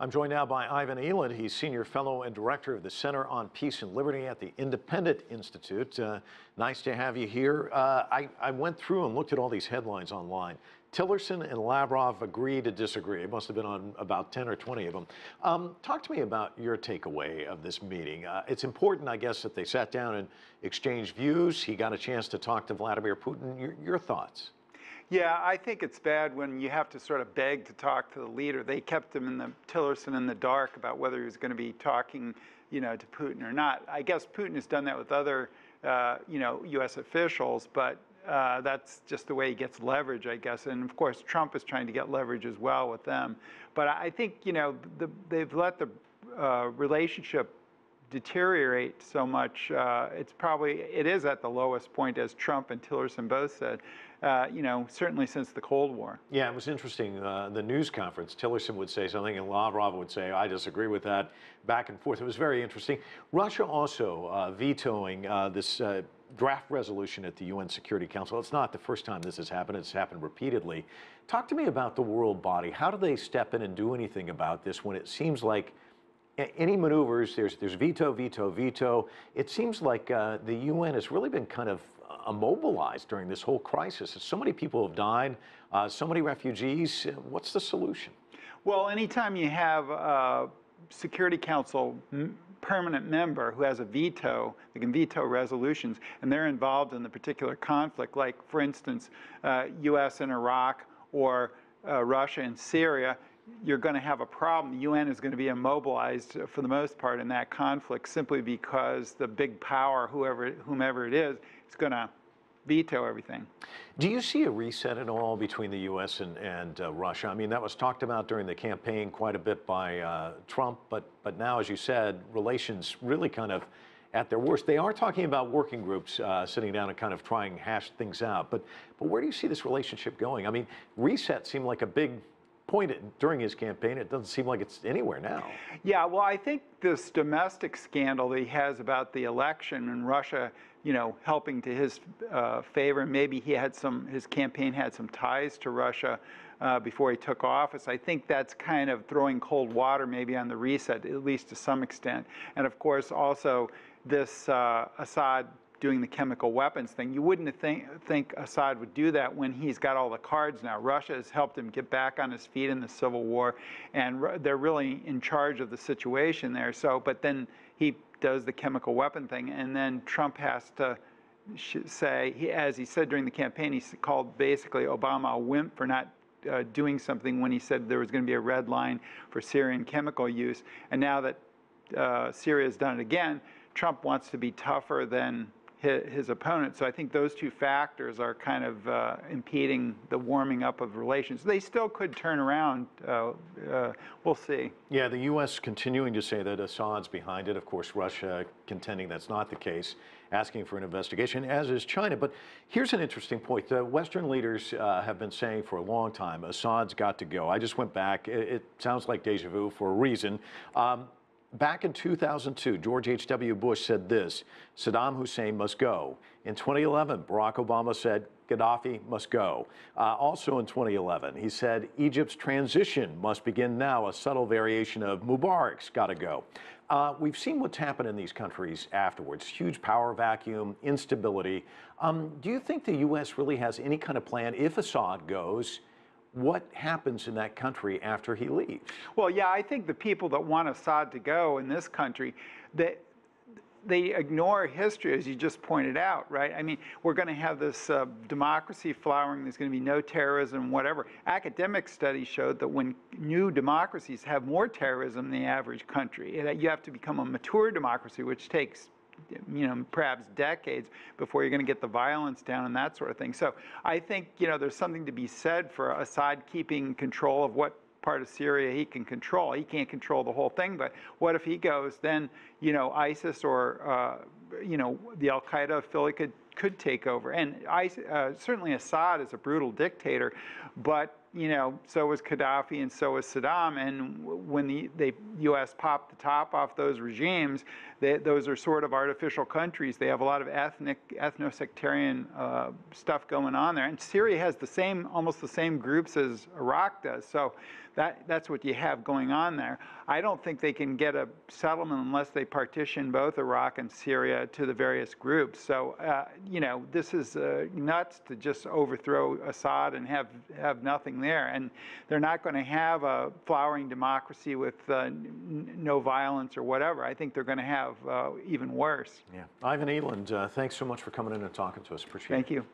I'm joined now by Ivan Eland. He's Senior Fellow and Director of the Center on Peace and Liberty at the Independent Institute. Nice to have you here. I went through and looked at all these headlines online. Tillerson and Lavrov agree to disagree. It must have been on about 10 or 20 of them. Talk to me about your takeaway of this meeting. It's important, I guess, that they sat down and exchanged views. He got a chance to talk to Vladimir Putin. Your thoughts? Yeah, I think it's bad when you have to sort of beg to talk to the leader. They kept Tillerson in the dark about whether he was going to be talking, to Putin or not. I guess Putin has done that with other, U.S. officials, but that's just the way he gets leverage, I guess. And of course, Trump is trying to get leverage as well with them. But I think, they've let the relationship deteriorate so much. It is at the lowest point, as Trump and Tillerson both said, certainly since the Cold War. Yeah, it was interesting. The news conference, Tillerson would say something and Lavrov would say, I disagree with that, back and forth. It was very interesting. Russia also vetoing this draft resolution at the UN Security Council. It's not the first time this has happened. It's happened repeatedly. Talk to me about the world body. How do they step in and do anything about this when it seems like any maneuvers, there's veto, veto, veto. It seems like the UN has really been kind of immobilized during this whole crisis. So many people have died, so many refugees. What's the solution? Well, anytime you have a Security Council permanent member who has a veto, they can veto resolutions, and they're involved in the particular conflict, like, for instance, U.S. in Iraq or Russia in Syria, you're going to have a problem. The UN is going to be immobilized for the most part in that conflict simply because the big power, whomever it is going to veto everything. Do you see a reset at all between the U.S. and Russia? I mean, that was talked about during the campaign quite a bit by Trump, but now, as you said, relations really kind of at their worst. They are talking about working groups sitting down and kind of trying to hash things out. But where do you see this relationship going? I mean, reset seemed like a big point during his campaign. It doesn't seem like it's anywhere now. Yeah, well, I think this domestic scandal that he has about the election and Russia, helping to his favor, maybe his campaign had some ties to Russia before he took office. I think that's kind of throwing cold water maybe on the reset, at least to some extent. And of course, also this Assad doing the chemical weapons thing. You wouldn't think Assad would do that when he's got all the cards now. Russia has helped him get back on his feet in the civil war, and they're really in charge of the situation there. But then he does the chemical weapon thing, and then Trump has to say, as he said during the campaign, he called basically Obama a wimp for not doing something when he said there was going to be a red line for Syrian chemical use. And now that Syria has done it again, Trump wants to be tougher than his opponent. So I think those two factors are kind of impeding the warming up of relations. They still could turn around. We'll see. Yeah, the U.S. continuing to say that Assad's behind it. Of course, Russia contending that's not the case, asking for an investigation, as is China. But here's an interesting point. The Western leaders have been saying for a long time, Assad's got to go. I just went back. It sounds like deja vu for a reason. Back in 2002, George H.W. Bush said this: Saddam Hussein must go. In 2011, Barack Obama said Gaddafi must go. Also in 2011, he said Egypt's transition must begin now, a subtle variation of Mubarak's got to go. We've seen what's happened in these countries afterwards. Huge power vacuum, instability. Do you think the U.S. really has any kind of plan if Assad goes? What happens in that country after he leaves? Well, yeah, I think the people that want Assad to go in this country, they ignore history, as you just pointed out, right? I mean, we're going to have this democracy flowering. There's going to be no terrorism, whatever. Academic studies showed that when new democracies have more terrorism than the average country, you have to become a mature democracy, which takes perhaps decades before you're going to get the violence down and that sort of thing. So I think, there's something to be said for Assad keeping control of what part of Syria he can control. He can't control the whole thing, but what if he goes? Then, ISIS or, the Al-Qaeda affiliate could take over. And certainly Assad is a brutal dictator, but so was Gaddafi and so was Saddam. And when the U.S. popped the top off those regimes, those are sort of artificial countries. They have a lot of ethno-sectarian stuff going on there. And Syria has almost the same groups as Iraq does. So that's what you have going on there. I don't think they can get a settlement unless they partition both Iraq and Syria to the various groups. So, you know, this is nuts to just overthrow Assad and have nothing there. And they're not going to have a flowering democracy with no violence or whatever. I think they're going to have even worse. Yeah. Ivan Eland, thanks so much for coming in and talking to us. Appreciate it. Thank you.